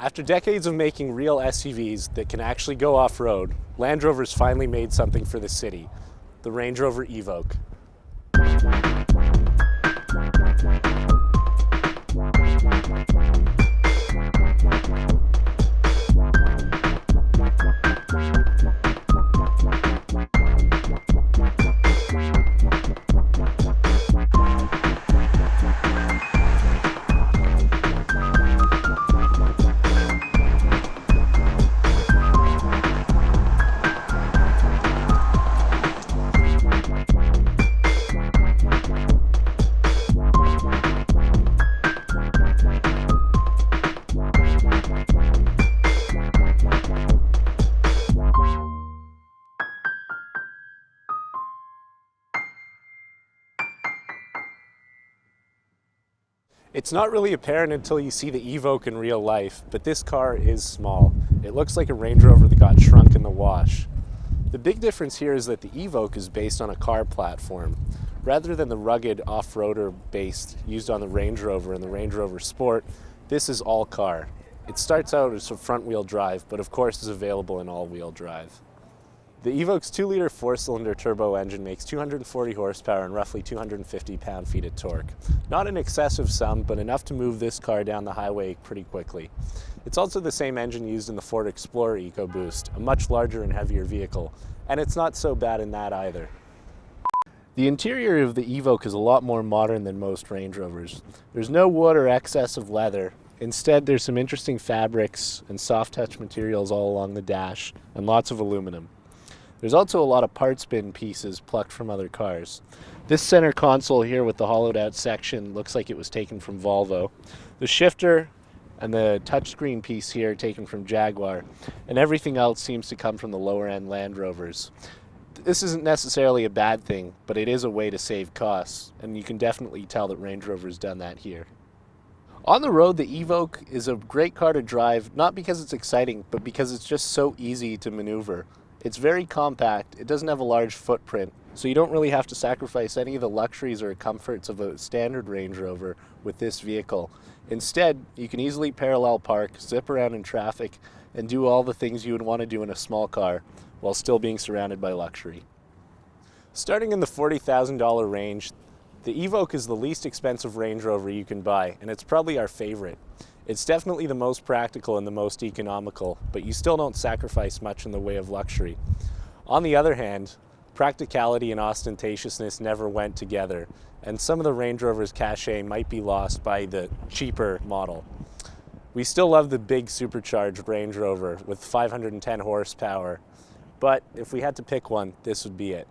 After decades of making real SUVs that can actually go off-road, Land Rover's finally made something for the city, the Range Rover Evoque. It's not really apparent until you see the Evoque in real life, but this car is small. It looks like a Range Rover that got shrunk in the wash. The big difference here is that the Evoque is based on a car platform, rather than the rugged off-roader base used on the Range Rover and the Range Rover Sport. This is all car. It starts out as a front-wheel drive, but of course is available in all-wheel drive. The Evoque's 2-liter 4-cylinder turbo engine makes 240 horsepower and roughly 250 pound-feet of torque. Not an excessive sum, but enough to move this car down the highway pretty quickly. It's also the same engine used in the Ford Explorer EcoBoost, a much larger and heavier vehicle, and it's not so bad in that either. The interior of the Evoque is a lot more modern than most Range Rovers. There's no wood or excess of leather. Instead, there's some interesting fabrics and soft touch materials all along the dash, and lots of aluminum. There's also a lot of parts bin pieces plucked from other cars. This center console here with the hollowed out section looks like it was taken from Volvo. The shifter and the touchscreen piece here taken from Jaguar, and everything else seems to come from the lower end Land Rovers. This isn't necessarily a bad thing, but it is a way to save costs, and you can definitely tell that Range Rover's done that here. On the road, the Evoque is a great car to drive, not because it's exciting, but because it's just so easy to maneuver. It's very compact, it doesn't have a large footprint, so you don't really have to sacrifice any of the luxuries or comforts of a standard Range Rover with this vehicle. Instead, you can easily parallel park, zip around in traffic, and do all the things you would want to do in a small car while still being surrounded by luxury. Starting in the $40,000 range, the Evoque is the least expensive Range Rover you can buy, and it's probably our favorite. It's definitely the most practical and the most economical, but you still don't sacrifice much in the way of luxury. On the other hand, practicality and ostentatiousness never went together, and some of the Range Rover's cachet might be lost by the cheaper model. We still love the big supercharged Range Rover with 510 horsepower, but if we had to pick one, this would be it.